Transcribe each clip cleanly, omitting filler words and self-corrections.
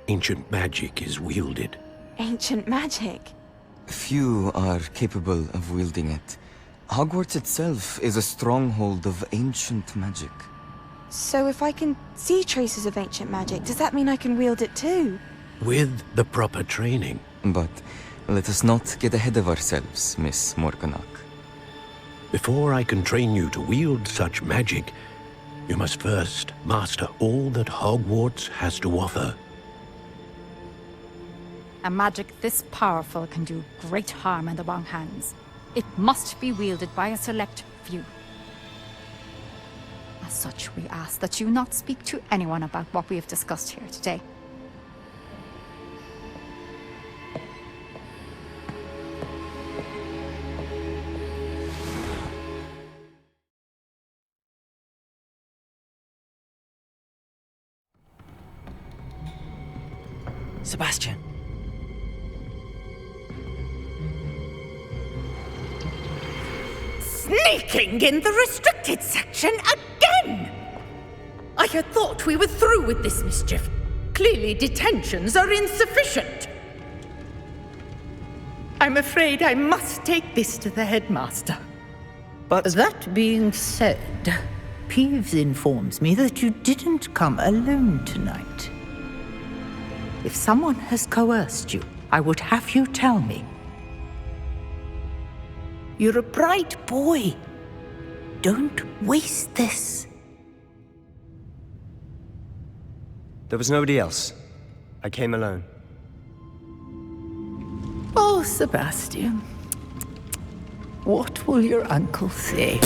ancient magic is wielded. Ancient magic? Few are capable of wielding it. Hogwarts itself is a stronghold of ancient magic. So if I can see traces of ancient magic, does that mean I can wield it too? With the proper training. But let us not get ahead of ourselves, Miss Morganach. Before I can train you to wield such magic, you must first master all that Hogwarts has to offer. A magic this powerful can do great harm in the wrong hands. It must be wielded by a select few. As such, we ask that you not speak to anyone about what we have discussed here today. Sebastian. Sneaking in the restricted section again! I had thought we were through with this mischief. Clearly detentions are insufficient. I'm afraid I must take this to the headmaster. But That being said, Peeves informs me that you didn't come alone tonight. If someone has coerced you, I would have you tell me. You're a bright boy. Don't waste this. There was nobody else. I came alone. Oh, Sebastian. What will your uncle say?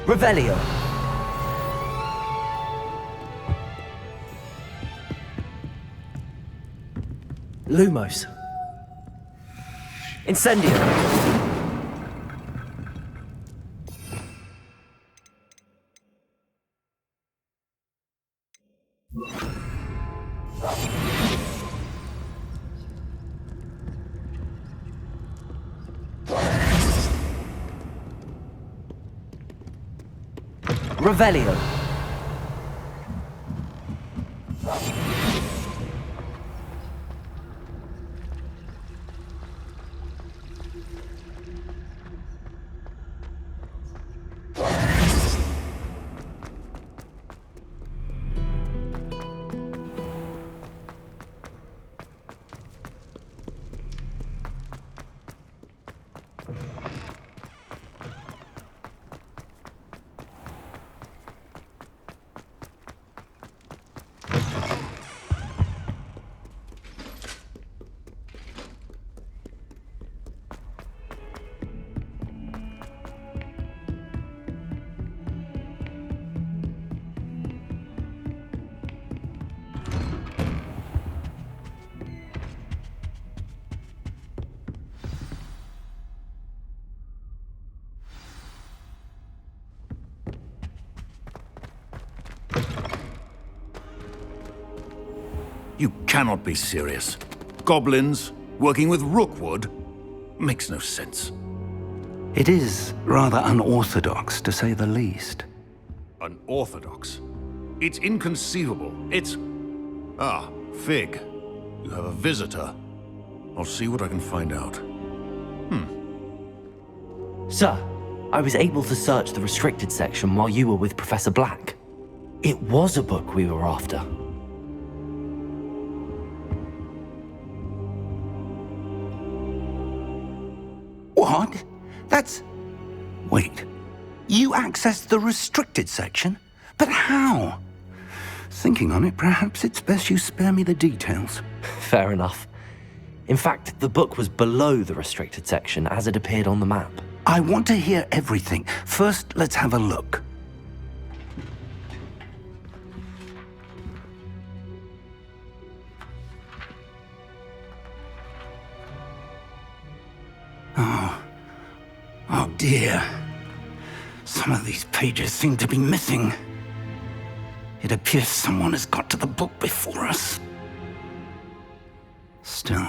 Revelio. Lumos. Incendio. Revelio. You cannot be serious. Goblins working with Rookwood makes no sense. It is rather unorthodox, to say the least. Unorthodox? It's inconceivable. It's... Ah, Fig. You have a visitor. I'll see what I can find out. Sir, I was able to search the restricted section while you were with Professor Black. It was a book we were after. What? That's... Wait. You accessed the restricted section? But how? Thinking on it, perhaps it's best you spare me the details. Fair enough. In fact, the book was below the restricted section as it appeared on the map. I want to hear everything. First, let's have a look. Oh dear. Some of these pages seem to be missing. It appears someone has got to the book before us. Still,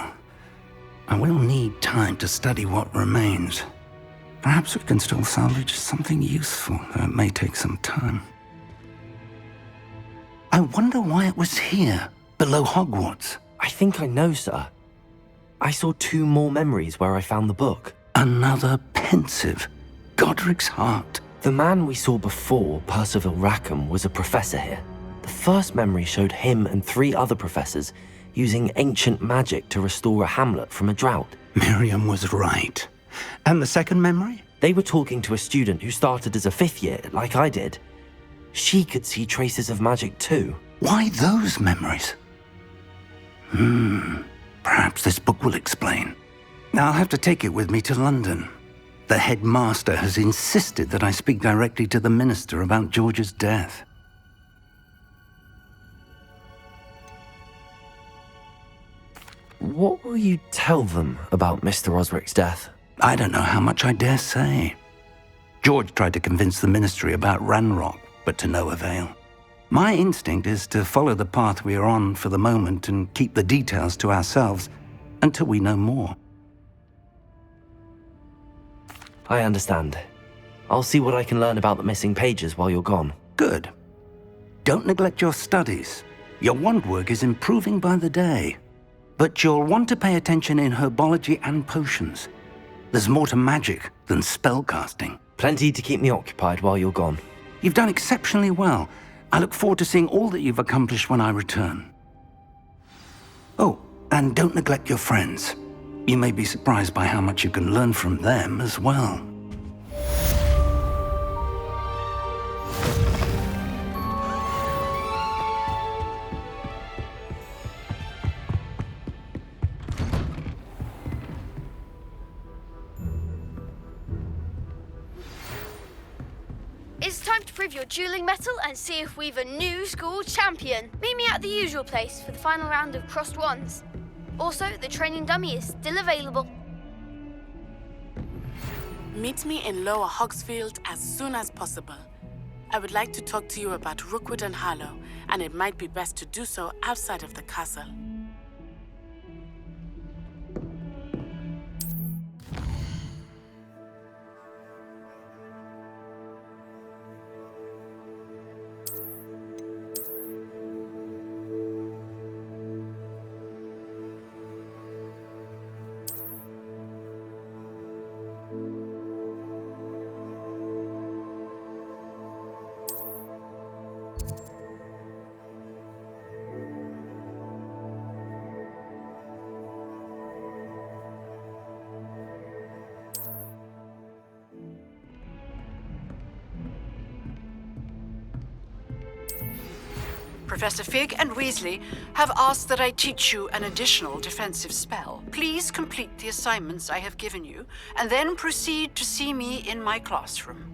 I will need time to study what remains. Perhaps we can still salvage something useful, though it may take some time. I wonder why it was here, below Hogwarts. I think I know, sir. I saw 2 more memories where I found the book. Another pensive. Godric's heart. The man we saw before, Percival Rackham, was a professor here. The first memory showed him and 3 other professors using ancient magic to restore a hamlet from a drought. Miriam was right. And the second memory? They were talking to a student who started as a 5th year, like I did. She could see traces of magic too. Why those memories? Perhaps this book will explain. I'll have to take it with me to London. The headmaster has insisted that I speak directly to the minister about George's death. What will you tell them about Mr. Osric's death? I don't know how much I dare say. George tried to convince the ministry about Ranrock, but to no avail. My instinct is to follow the path we are on for the moment and keep the details to ourselves until we know more. I understand. I'll see what I can learn about the missing pages while you're gone. Good. Don't neglect your studies. Your wand work is improving by the day. But you'll want to pay attention in herbology and potions. There's more to magic than spellcasting. Plenty to keep me occupied while you're gone. You've done exceptionally well. I look forward to seeing all that you've accomplished when I return. Oh, and don't neglect your friends. You may be surprised by how much you can learn from them as well. It's time to prove your dueling mettle and see if we've a new school champion. Meet me at the usual place for the final round of crossed wands. Also, the training dummy is still available. Meet me in Lower Hogsfield as soon as possible. I would like to talk to you about Rookwood and Harlow, and it might be best to do so outside of the castle. Professor Fig and Weasley have asked that I teach you an additional defensive spell. Please complete the assignments I have given you, and then proceed to see me in my classroom.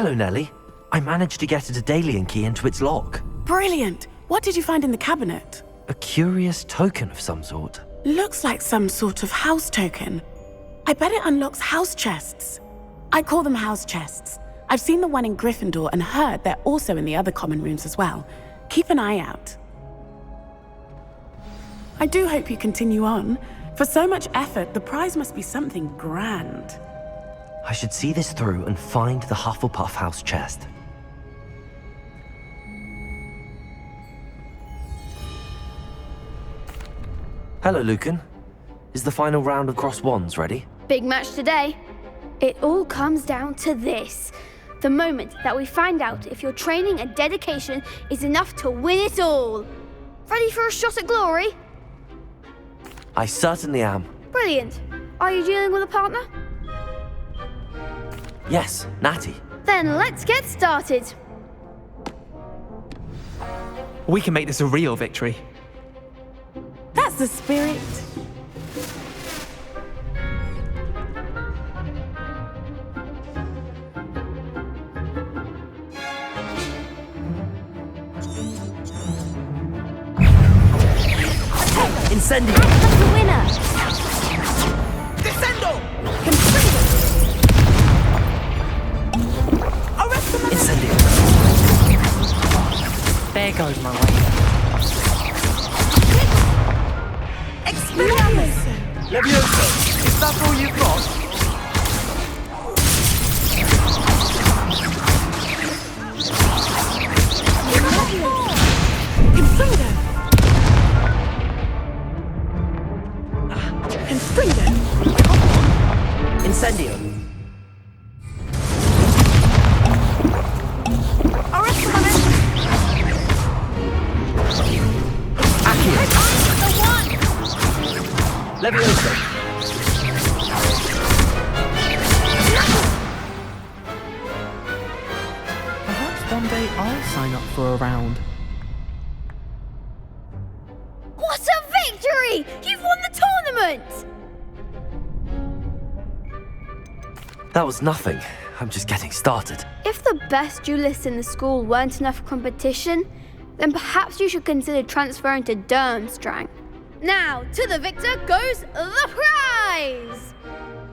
Hello, Nellie. I managed to get a Daedalian key into its lock. Brilliant! What did you find in the cabinet? A curious token of some sort. Looks like some sort of house token. I bet it unlocks house chests. I call them house chests. I've seen the one in Gryffindor and heard they're also in the other common rooms as well. Keep an eye out. I do hope you continue on. For so much effort, the prize must be something grand. I should see this through and find the Hufflepuff house chest. Hello, Lucan. Is the final round of Cross Wands ready? Big match today. It all comes down to this. The moment that we find out if your training and dedication is enough to win it all. Ready for a shot at glory? I certainly am. Brilliant. Are you dealing with a partner? Yes, Natty. Then let's get started. We can make this a real victory. That's the spirit. Incendio! That's the winner! Descendo! Incendio! There goes my way. Levioso! Is that all you've got? Incendio! Levioso! Perhaps one day I'll sign up for a round. What a victory! You've won the tournament! That was nothing. I'm just getting started. If the best duelists in the school weren't enough for competition, then perhaps you should consider transferring to Durmstrang. Now, to the victor goes the prize!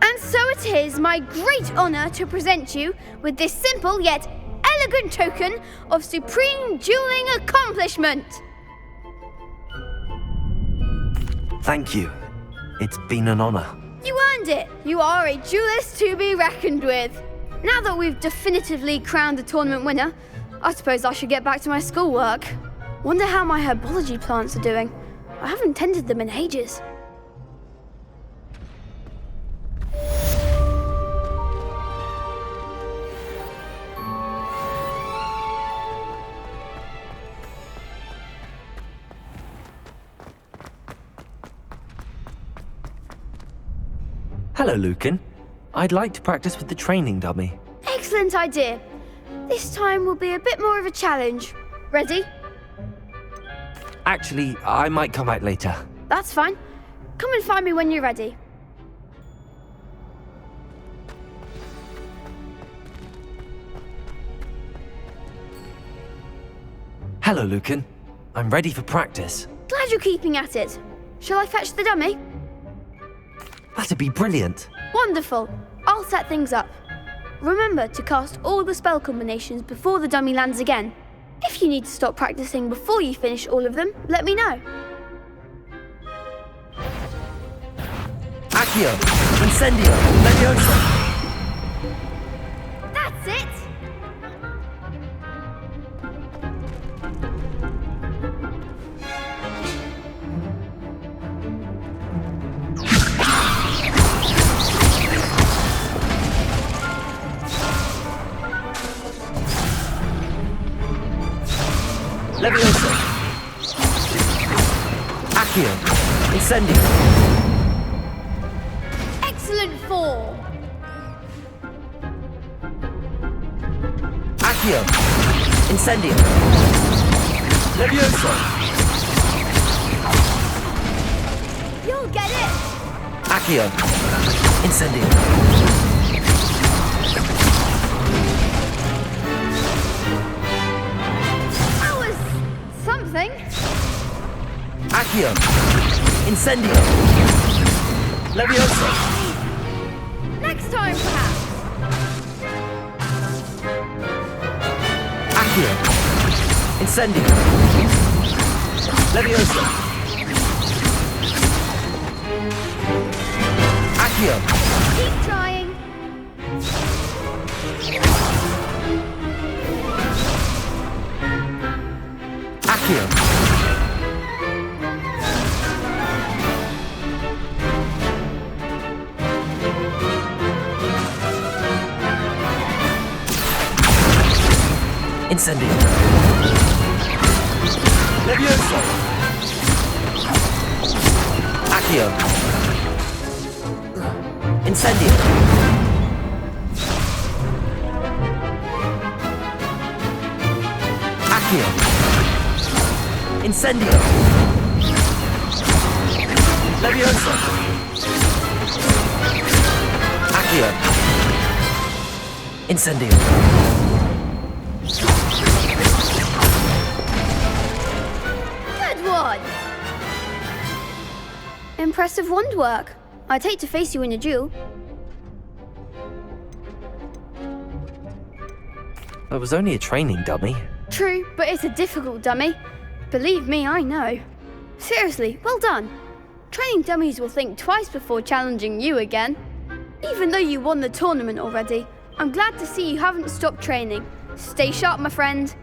And so it is my great honor to present you with this simple yet elegant token of supreme dueling accomplishment. Thank you. It's been an honor. You earned it. You are a duelist to be reckoned with. Now that we've definitively crowned the tournament winner, I suppose I should get back to my schoolwork. Wonder how my herbology plants are doing. I haven't tended them in ages. Hello, Lucan. I'd like to practice with the training dummy. Excellent idea. This time will be a bit more of a challenge. Ready? Actually, I might come out later. That's fine. Come and find me when you're ready. Hello, Lucan. I'm ready for practice. Glad you're keeping at it. Shall I fetch the dummy? That'd be brilliant. Wonderful. I'll set things up. Remember to cast all the spell combinations before the dummy lands again. If you need to stop practicing before you finish all of them, let me know. Accio! Incendio! Levioso! That's it! Levioso! Accio! Incendio! Excellent form! Accio! Incendio! Levioso! You'll get it! Accio! Incendio! Accio! Incendio! Leviosa! Next time, perhaps. Accio! Incendio! Leviosa! Accio! Keep trying. Accio! Incendio! Leviosa! Accio! Incendio! Accio! Incendio! Leviosa! Accio! Incendio! Good one. Impressive wand work. I'd hate to face you in a duel. It was only a training dummy. True, but it's a difficult dummy. Believe me, I know. Seriously, well done. Training dummies will think twice before challenging you again. Even though you won the tournament already, I'm glad to see you haven't stopped training. Stay sharp, my friend.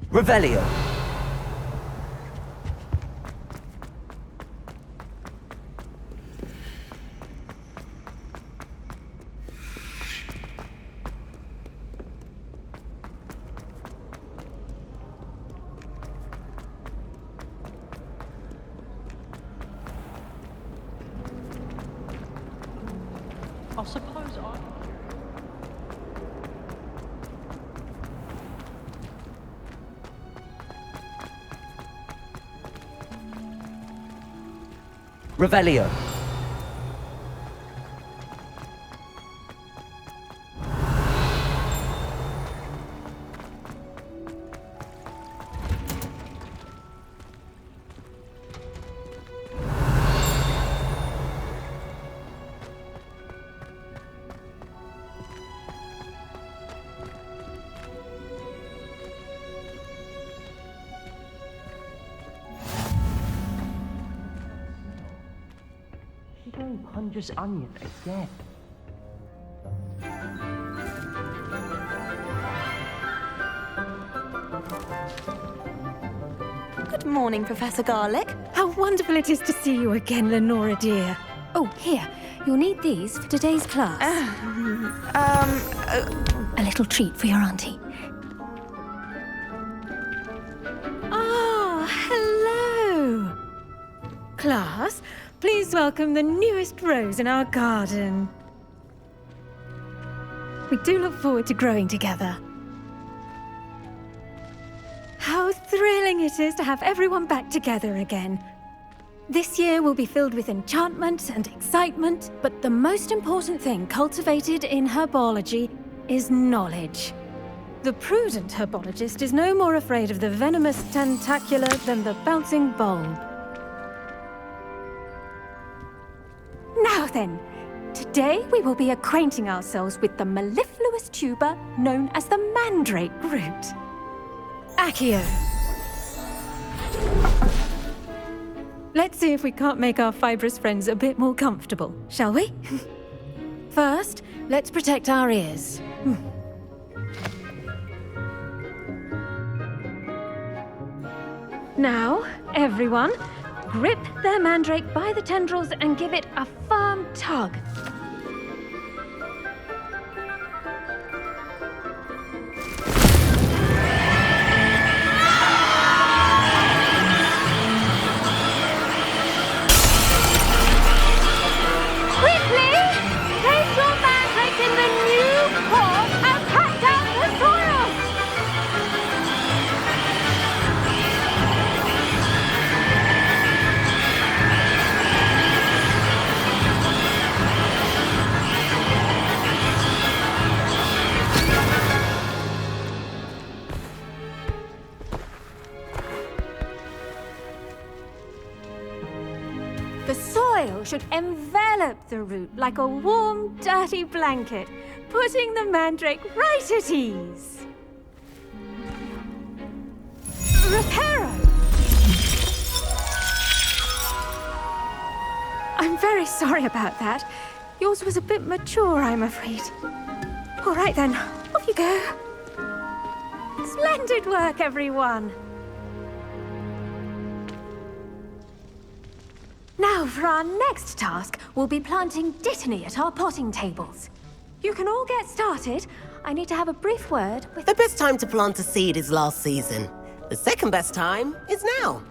Revelio! I suppose I... Revelio! Hunter's onion again. Good morning, Professor Garlick. How wonderful it is to see you again, Lenora dear. Oh, here. You'll need these for today's class. A little treat for your auntie. Ah, hello. Class, please welcome the newest rose in our garden. We do look forward to growing together. How thrilling it is to have everyone back together again. This year will be filled with enchantment and excitement, but the most important thing cultivated in herbology is knowledge. The prudent herbologist is no more afraid of the venomous tentacular than the bouncing bulb. Now then, today we will be acquainting ourselves with the mellifluous tuber known as the mandrake root. Accio. Let's see if we can't make our fibrous friends a bit more comfortable, shall we? First, let's protect our ears. Now, everyone, grip their mandrake by the tendrils and give it a firm tug. Quickly! Place your mandrake in the new pot and pack down the soil! The soil should envelop the root like a warm, dirty blanket, putting the mandrake right at ease. Reparo! I'm very sorry about that. Yours was a bit mature, I'm afraid. All right then, off you go. Splendid work, everyone. Now, for our next task, we'll be planting Dittany at our potting tables. You can all get started. I need to have a brief word with... The best time to plant a seed is last season. The second best time is now.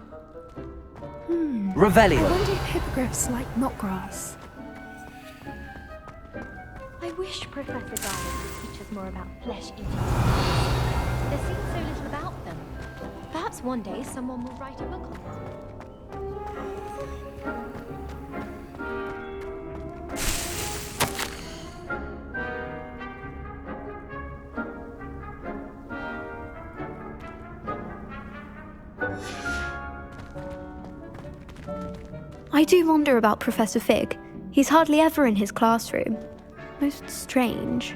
Revelio. I wonder if hippogriffs like knotgrass. I wish Professor Garlick would teach us more about flesh-eating. There seems so little about them. Perhaps one day someone will write a book on it. I do wonder about Professor Fig. He's hardly ever in his classroom. Most strange.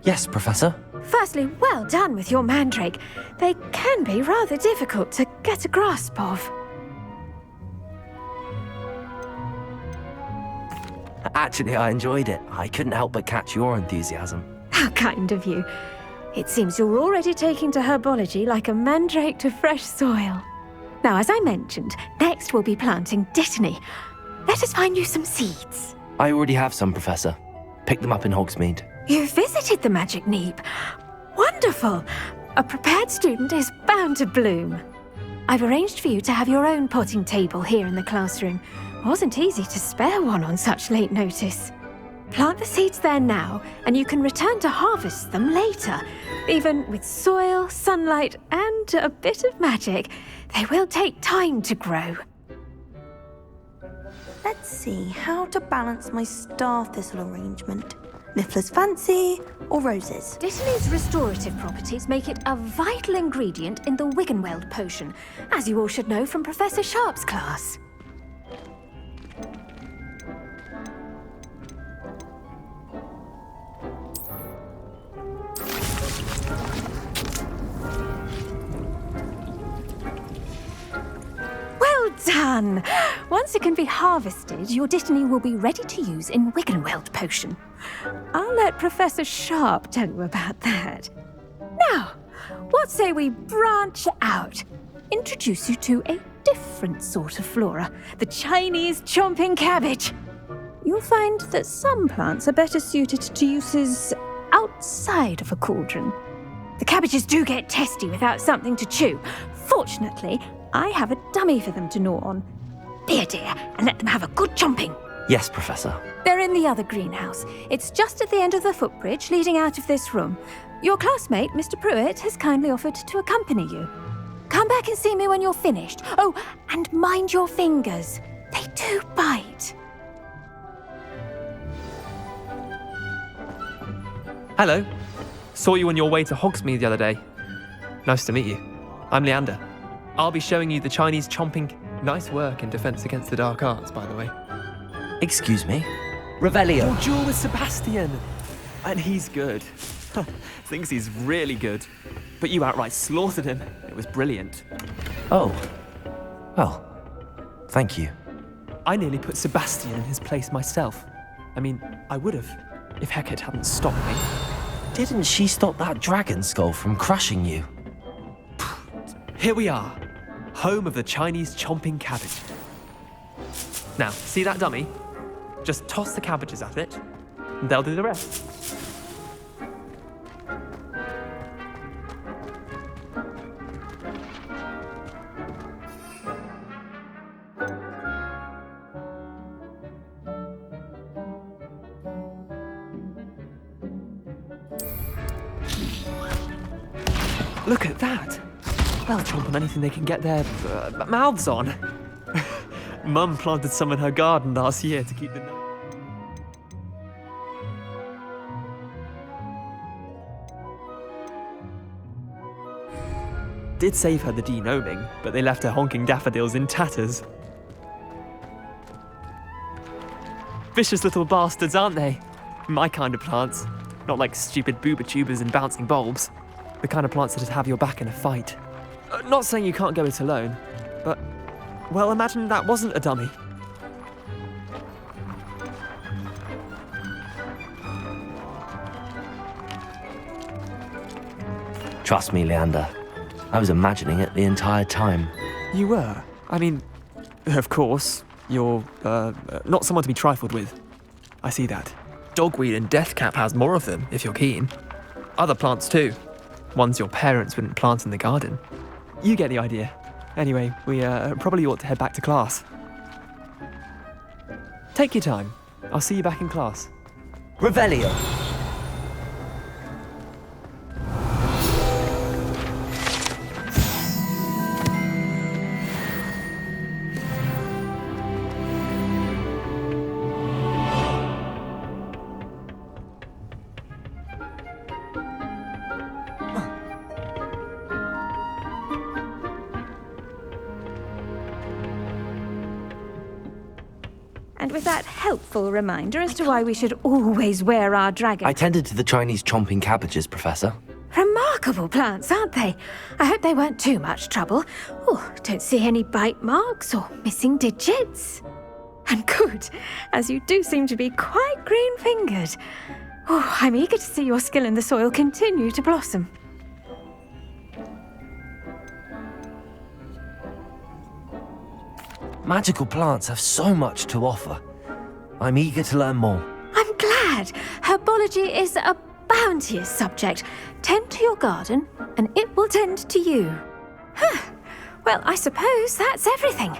Yes, Professor. Firstly, well done with your mandrake. They can be rather difficult to get a grasp of. Actually, I enjoyed it. I couldn't help but catch your enthusiasm. How kind of you. It seems you're already taking to herbology like a mandrake to fresh soil. Now, as I mentioned, next we'll be planting Dittany. Let us find you some seeds. I already have some, Professor. Picked them up in Hogsmeade. You visited the Magic Neep. Wonderful. A prepared student is bound to bloom. I've arranged for you to have your own potting table here in the classroom. Wasn't easy to spare one on such late notice. Plant the seeds there now, and you can return to harvest them later. Even with soil, sunlight, and a bit of magic, they will take time to grow. Let's see how to balance my star thistle arrangement. Niffler's fancy or roses? Dittany's restorative properties make it a vital ingredient in the Wiggenweld potion, as you all should know from Professor Sharp's class. Well done! Once it can be harvested, your Dittany will be ready to use in Wiggenweld potion. I'll let Professor Sharp tell you about that. Now, what say we branch out? Introduce you to a different sort of flora, the Chinese chomping cabbage. You'll find that some plants are better suited to uses outside of a cauldron. The cabbages do get testy without something to chew. Fortunately, I have a dummy for them to gnaw on. Be a dear and let them have a good chomping. Yes, Professor. They're in the other greenhouse. It's just at the end of the footbridge leading out of this room. Your classmate, Mr. Pruitt, has kindly offered to accompany you. Come back and see me when you're finished. Oh, and mind your fingers. They do bite. Hello. Saw you on your way to Hogsmeade the other day. Nice to meet you. I'm Leander. I'll be showing you the Chinese chomping. Nice work in Defense Against the Dark Arts, by the way. Excuse me? Revelio. Your duel with Sebastian. And he's good. Thinks he's really good. But you outright slaughtered him. It was brilliant. Oh. Well, thank you. I nearly put Sebastian in his place myself. I mean, I would have, if Hecate hadn't stopped me. Didn't she stop that dragon skull from crushing you? Here we are, home of the Chinese chomping cabbage. Now, see that dummy? Just toss the cabbages at it, and they'll do the rest. Look at that! They'll chomp on anything they can get their mouths on. Mum planted some in her garden last year to keep the... Did save her the denoming, but they left her honking daffodils in tatters. Vicious little bastards, aren't they? My kind of plants. Not like stupid booba tubers and bouncing bulbs. The kind of plants that'd have your back in a fight. Not saying you can't go it alone, but, well, imagine that wasn't a dummy. Trust me, Leander. I was imagining it the entire time. You were? I mean, of course, you're, not someone to be trifled with. I see that. Dogweed and deathcap has more of them, if you're keen. Other plants too. Ones your parents wouldn't plant in the garden. You get the idea. Anyway, we probably ought to head back to class. Take your time. I'll see you back in class. Revelio. And with that helpful reminder as to why we should always wear our dragon... I tended to the Chinese chomping cabbages, Professor. Remarkable plants, aren't they? I hope they weren't too much trouble. Oh, don't see any bite marks or missing digits. And good, as you do seem to be quite green-fingered. Oh, I'm eager to see your skill in the soil continue to blossom. Magical plants have so much to offer. I'm eager to learn more. I'm glad. Herbology is a bounteous subject. Tend to your garden, and it will tend to you. Well, I suppose that's everything.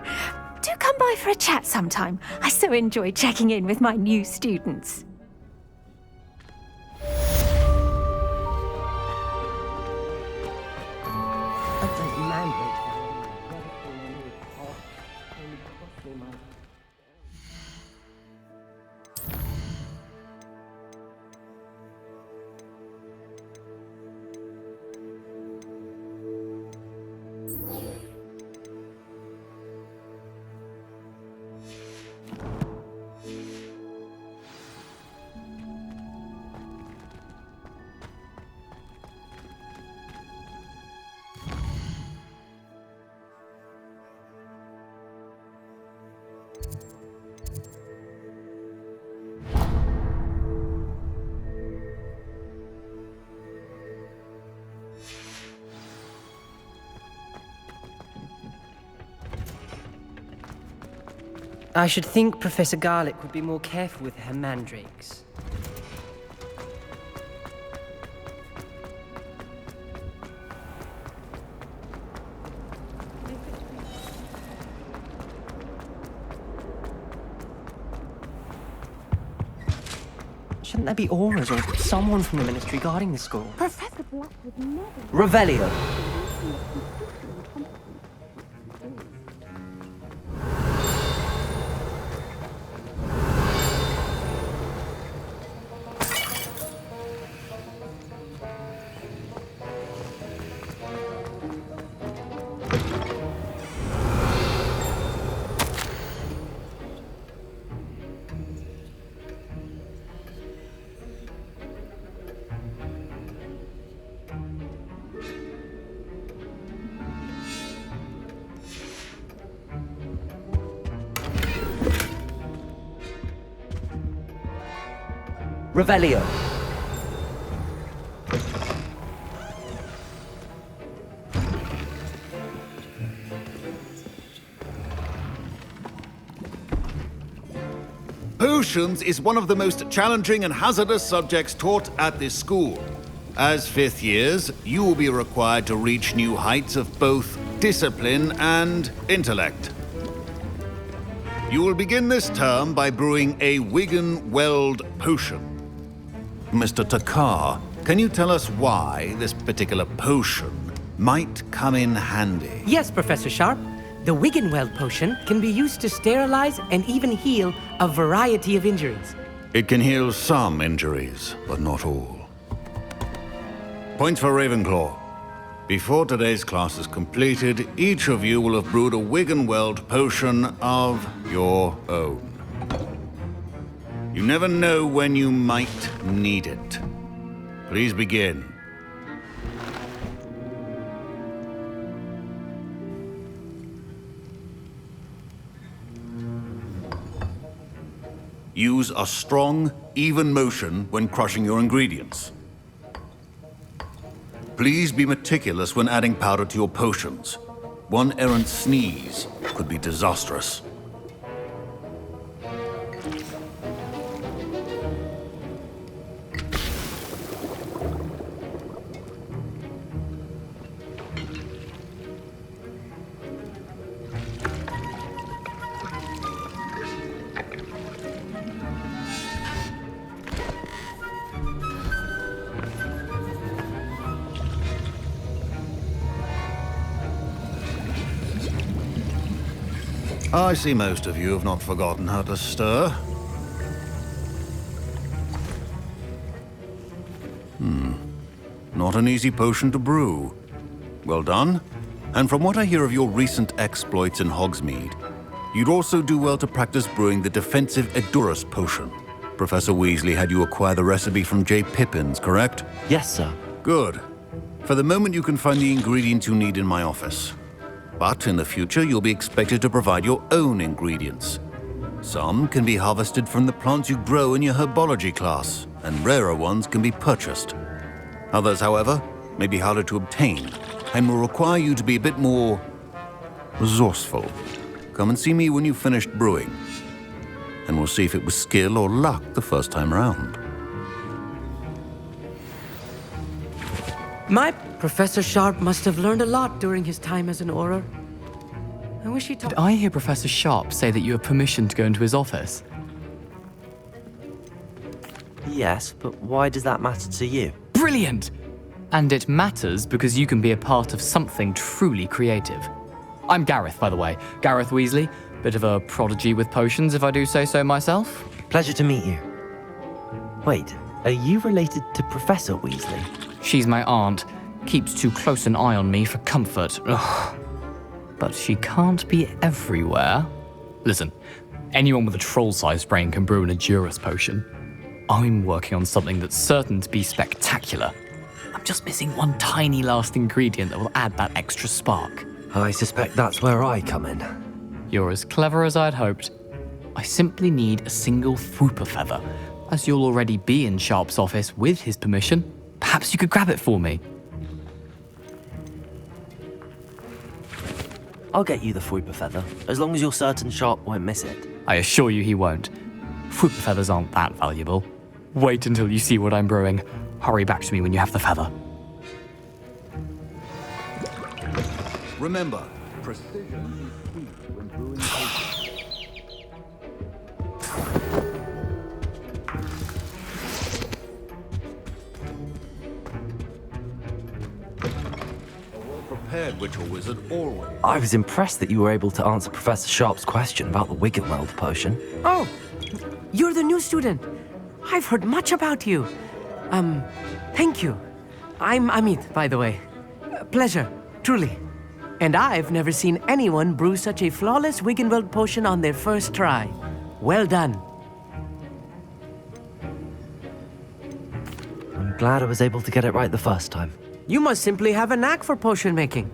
Do come by for a chat sometime. I so enjoy checking in with my new students. I should think Professor Garlick would be more careful with her mandrakes. Shouldn't there be auras or someone from the ministry guarding the school? Professor Black would never... Revelio. Revelio. Potions is one of the most challenging and hazardous subjects taught at this school. As fifth years, you will be required to reach new heights of both discipline and intellect. You will begin this term by brewing a Wiggenweld potion. Mr. Takar, can you tell us why this particular potion might come in handy? Yes, Professor Sharp. The Wiggenweld potion can be used to sterilize and even heal a variety of injuries. It can heal some injuries, but not all. Points for Ravenclaw. Before today's class is completed, each of you will have brewed a Wiggenweld potion of your own. You never know when you might need it. Please begin. Use a strong, even motion when crushing your ingredients. Please be meticulous when adding powder to your potions. One errant sneeze could be disastrous. I see most of you have not forgotten how to stir. Not an easy potion to brew. Well done. And from what I hear of your recent exploits in Hogsmeade, you'd also do well to practice brewing the defensive Edurus potion. Professor Weasley had you acquire the recipe from J. Pippins, correct? Yes, sir. Good. For the moment, you can find the ingredients you need in my office. But in the future, you'll be expected to provide your own ingredients. Some can be harvested from the plants you grow in your Herbology class, and rarer ones can be purchased. Others, however, may be harder to obtain, and will require you to be a bit more resourceful. Come and see me when you've finished brewing, and we'll see if it was skill or luck the first time round. My Professor Sharp must have learned a lot during his time as an Auror. I wish he taught... Did I hear Professor Sharp say that you have permission to go into his office? Yes, but why does that matter to you? Brilliant! And it matters because you can be a part of something truly creative. I'm Gareth, by the way. Gareth Weasley. Bit of a prodigy with potions, if I do say so myself. Pleasure to meet you. Wait, are you related to Professor Weasley? She's my aunt. Keeps too close an eye on me for comfort. Ugh. But she can't be everywhere. Listen, anyone with a troll-sized brain can brew an Edurus potion. I'm working on something that's certain to be spectacular. I'm just missing one tiny last ingredient that will add that extra spark. I suspect that's where I come in. You're as clever as I'd hoped. I simply need a single Fwooper feather. As you'll already be in Sharp's office with his permission, perhaps you could grab it for me. I'll get you the Fwooper feather, as long as you're certain Sharp won't miss it. I assure you he won't. Fwooper feathers aren't that valuable. Wait until you see what I'm brewing. Hurry back to me when you have the feather. Remember, precision is key when brewing potions. prepared, witch or wizard, always. I was impressed that you were able to answer Professor Sharp's question about the Wiggenweld potion. Oh, you're the new student. I've heard much about you. Thank you. I'm Amit, by the way. Pleasure, truly. And I've never seen anyone brew such a flawless Wiggenweld potion on their first try. Well done. I'm glad I was able to get it right the first time. You must simply have a knack for potion making.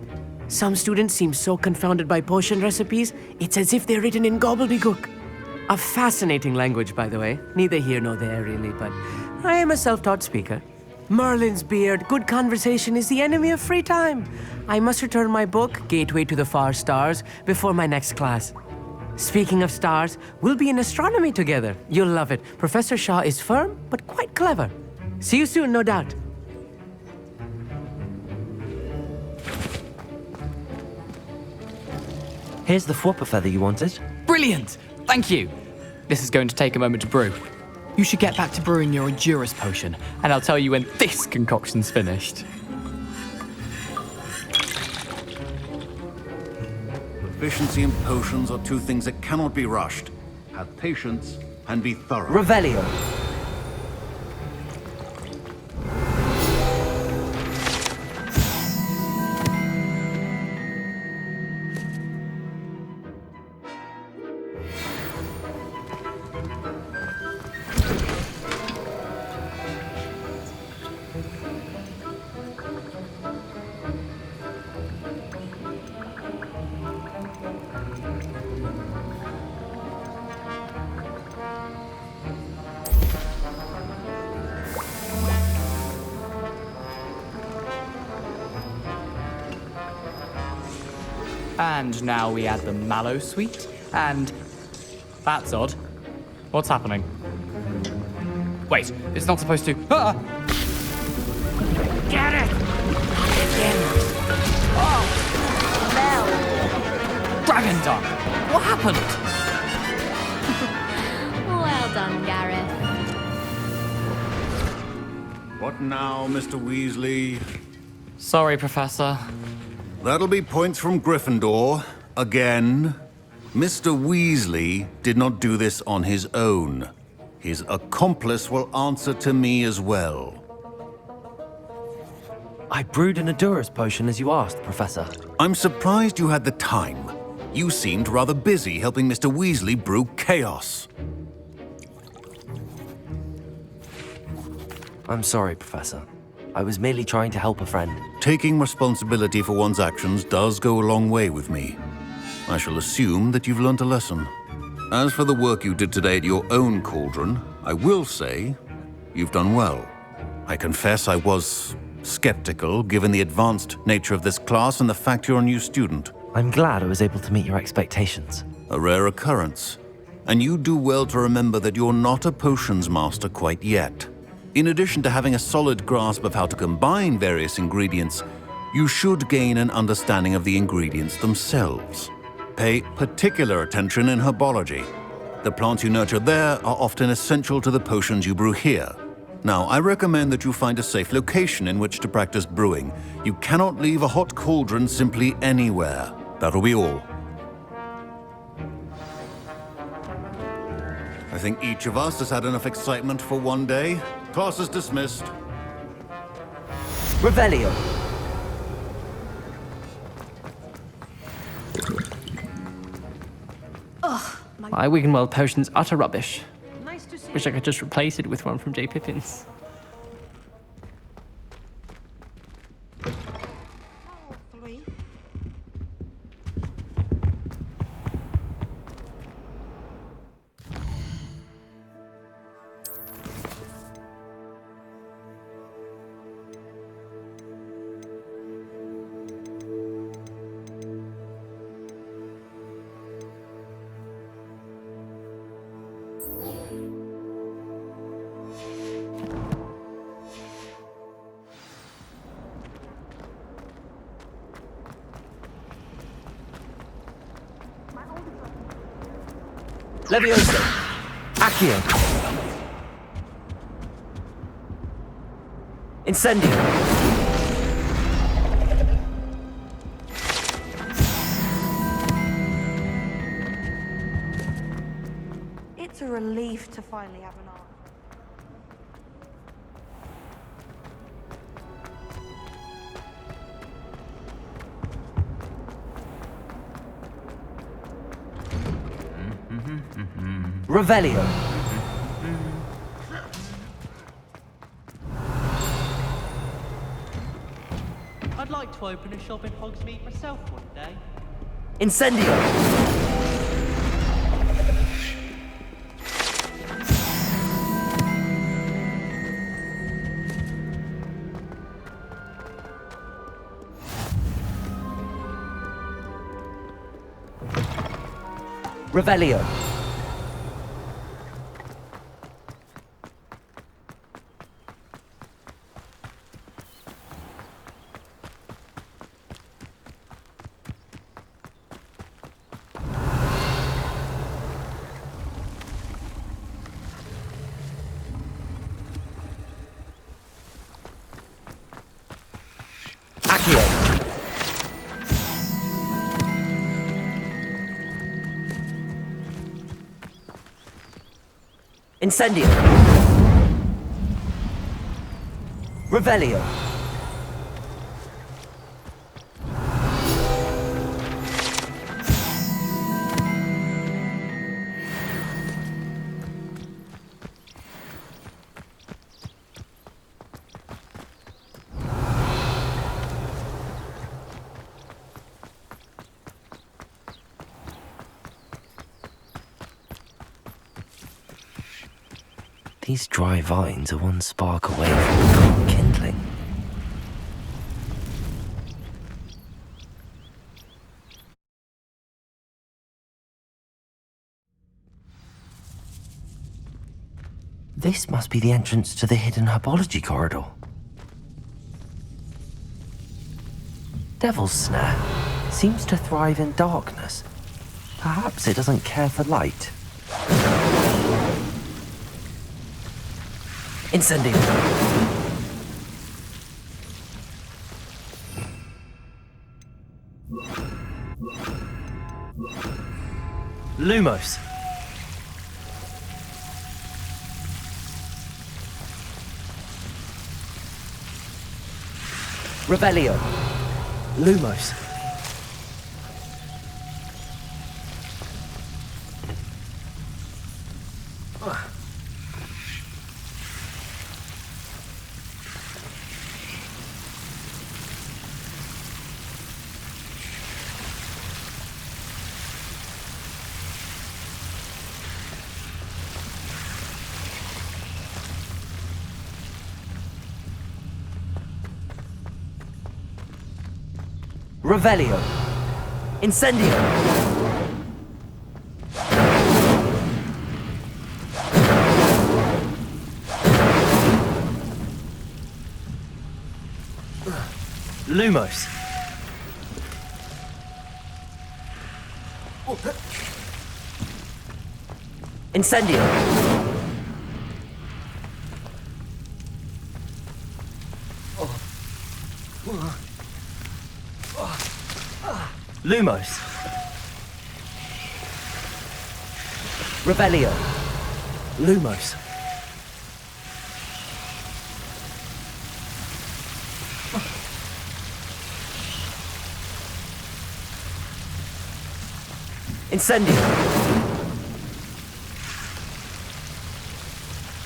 Some students seem so confounded by potion recipes, it's as if they're written in gobbledygook. A fascinating language, by the way. Neither here nor there, really, but I am a self-taught speaker. Merlin's beard, good conversation is the enemy of free time. I must return my book, Gateway to the Far Stars, before my next class. Speaking of stars, we'll be in astronomy together. You'll love it. Professor Shah is firm, but quite clever. See you soon, no doubt. Here's the Fwopper feather you wanted. Brilliant! Thank you! This is going to take a moment to brew. You should get back to brewing your Edurus potion, and I'll tell you when this concoction's finished. Proficiency and potions are two things that cannot be rushed. Have patience and be thorough. Revelio. And now we add the mallow sweet, and... That's odd. What's happening? Wait, it's not supposed to... Ah! Get it! Oh! Dragon dung! What happened? Well done, Gareth. What now, Mr. Weasley? Sorry, Professor. That'll be points from Gryffindor. Again. Mr. Weasley did not do this on his own. His accomplice will answer to me as well. I brewed an Edurus potion as you asked, Professor. I'm surprised you had the time. You seemed rather busy helping Mr. Weasley brew chaos. I'm sorry, Professor. I was merely trying to help a friend. Taking responsibility for one's actions does go a long way with me. I shall assume that you've learnt a lesson. As for the work you did today at your own cauldron, I will say you've done well. I confess I was skeptical, given the advanced nature of this class and the fact you're a new student. I'm glad I was able to meet your expectations. A rare occurrence. And you do well to remember that you're not a potions master quite yet. In addition to having a solid grasp of how to combine various ingredients, you should gain an understanding of the ingredients themselves. Pay particular attention in herbology. The plants you nurture there are often essential to the potions you brew here. Now, I recommend that you find a safe location in which to practice brewing. You cannot leave a hot cauldron simply anywhere. That'll be all. I think each of us has had enough excitement for one day. Class is dismissed. Revelio. My Wiggenweld potion's utter rubbish. Wish I could just replace it with one from J. Pippin's. Leviosa. Accio. Incendio. relief to finally have an answer. Revelio. I'd like to open a shop in Hogsmeade myself one day. Incendio. Revelio. Accio. Incendio. Revelio. These dry vines are one spark away from kindling. This must be the entrance to the hidden herbology corridor. Devil's Snare seems to thrive in darkness. Perhaps it doesn't care for light. Incendio. Lumos. Revelio. Lumos. Revelio. Incendio. Lumos. Incendio. Lumos. Revelio. Lumos. Incendio.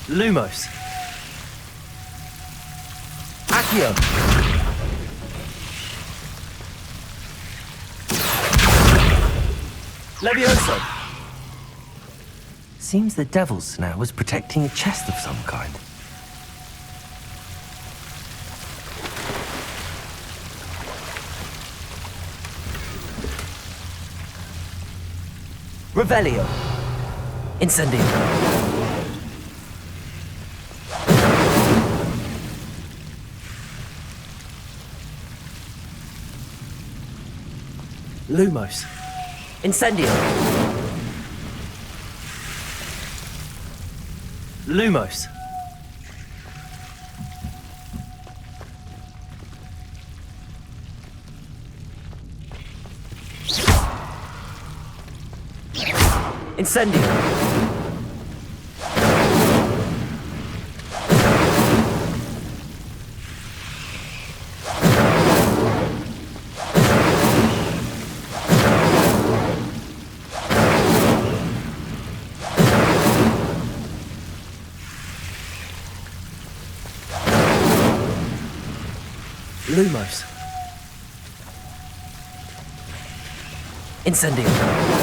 Lumos. Accio. Levioso. Seems the Devil's Snare was protecting a chest of some kind. Revelio. Incendio. Lumos. Incendio. Lumos. Incendio. Lumos. Incendium.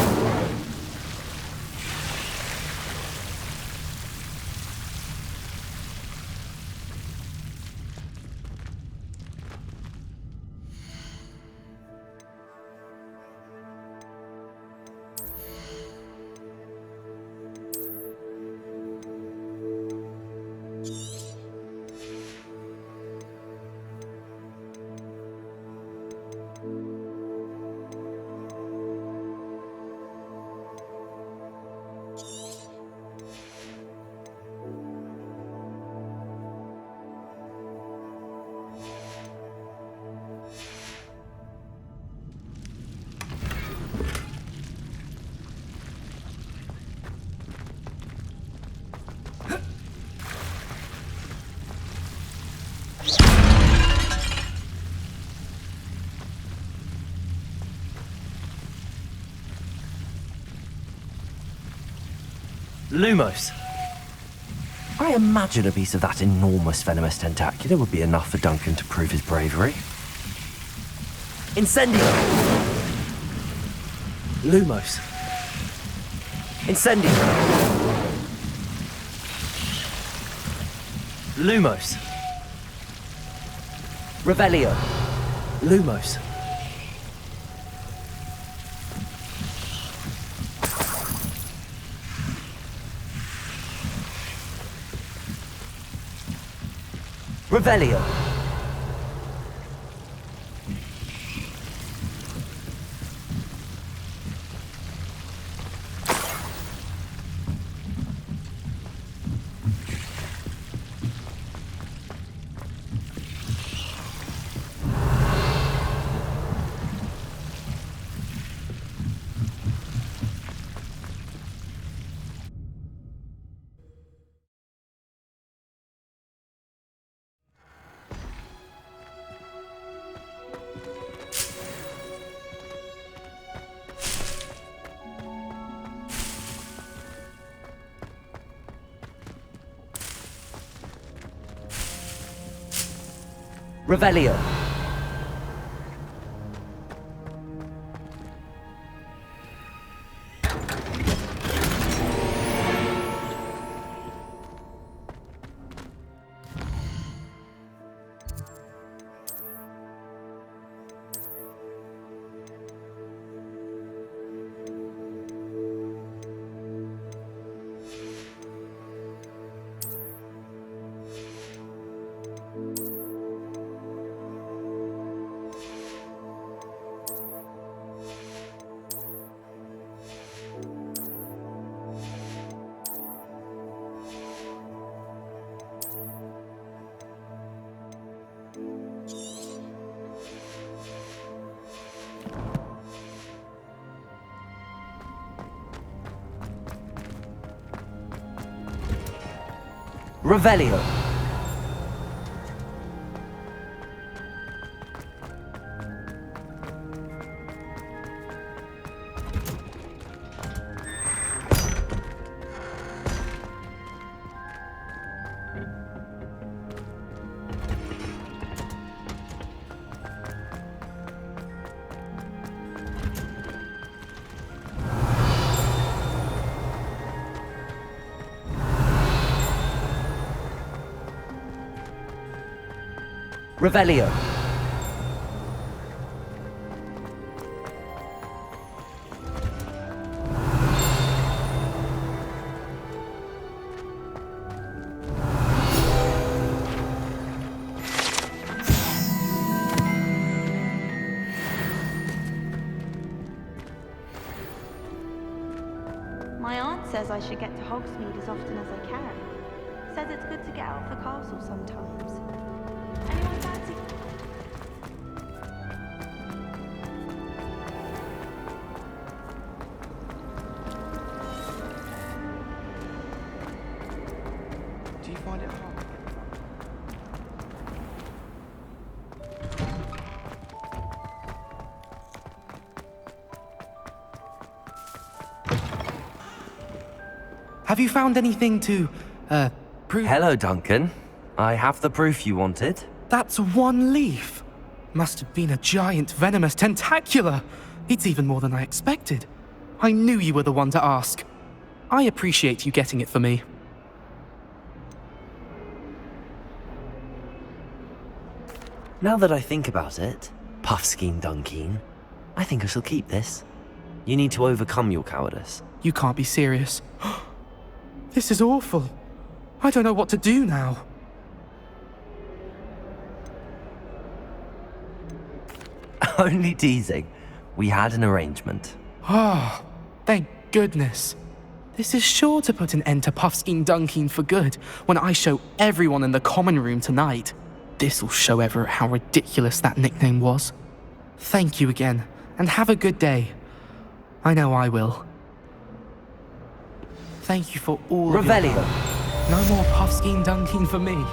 Lumos. I imagine a piece of that enormous venomous tentacular would be enough for Duncan to prove his bravery. Incendio. Lumos. Incendio. Lumos. Revelio. Lumos. Revelio. Revelio. Revelio. Revelio. My aunt says I should get to Hogsmeade as often as I can. Says it's good to get out of the castle sometimes. Anyone fancy? Do you find it hard? Have you found anything to, prove? Hello, Duncan. I have the proof you wanted. That's one leaf. Must have been a giant venomous tentacula. It's even more than I expected. I knew you were the one to ask. I appreciate you getting it for me. Now that I think about it, Puffskein Dunkeen, I think I shall keep this. You need to overcome your cowardice. You can't be serious. This is awful. I don't know what to do now. Only teasing. We had an arrangement. Ah, thank goodness. This is sure to put an end to Puffskein Dunkeen for good when I show everyone in the common room tonight. This'll show Everett how ridiculous that nickname was. Thank you again, and have a good day. I know I will. Thank you for all Revelio. No more Puffskein Dunkeen for me.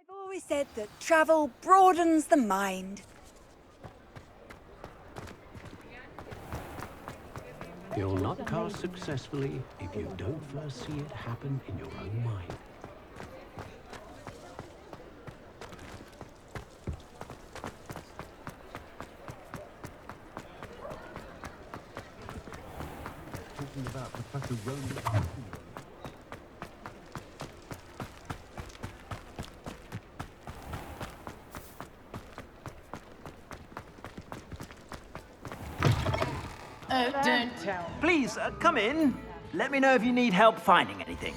I've always said that travel broadens the mind. You'll not cast successfully if you don't first see it happen in your own mind. Talking about Professor Garlick. Don't tell. Please, come in. Let me know if you need help finding anything.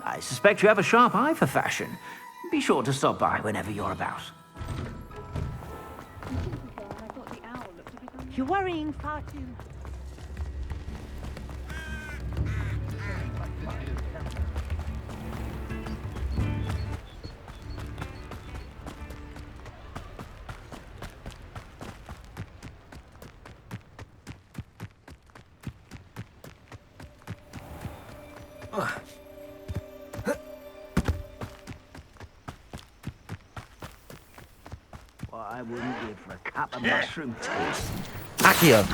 I suspect you have a sharp eye for fashion. Be sure to stop by whenever you're about. You're worrying far too much. What I wouldn't give for a cup of mushroom tea. Accio.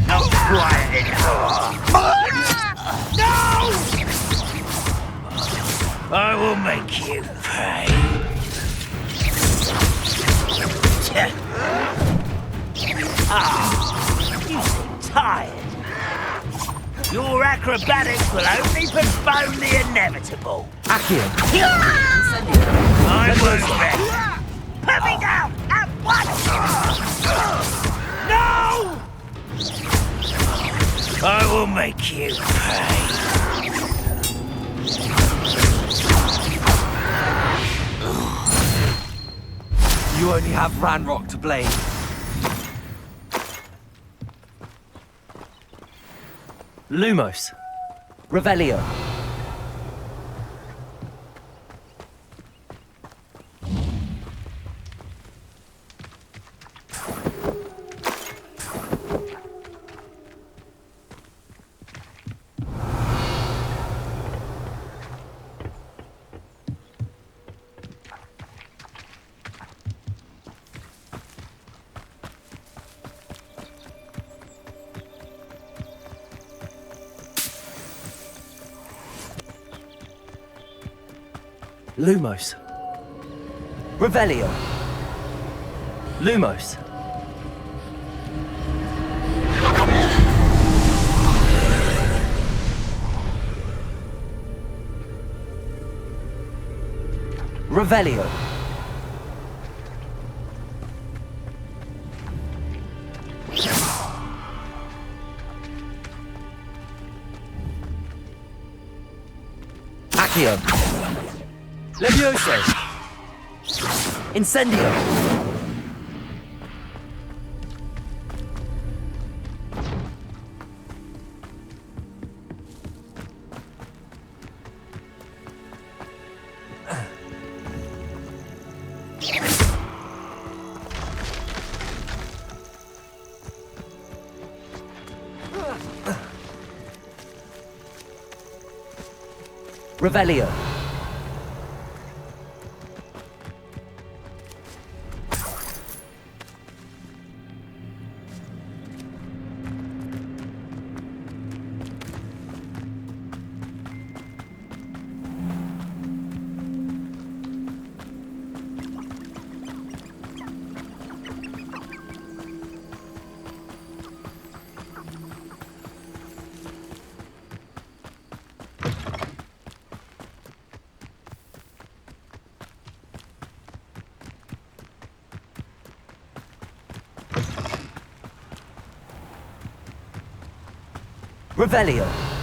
Not quite enough. No! I will make you pay. You seem tired. Your acrobatics will only postpone the inevitable. Accio. I won't rest. Put me down at once! No! I will make you pay. You only have Ranrock to blame. Lumos. Revelio. Lumos. Revelio. Lumos. Revelio. Accio. Levioso! Incendio! Revelio. Revelio.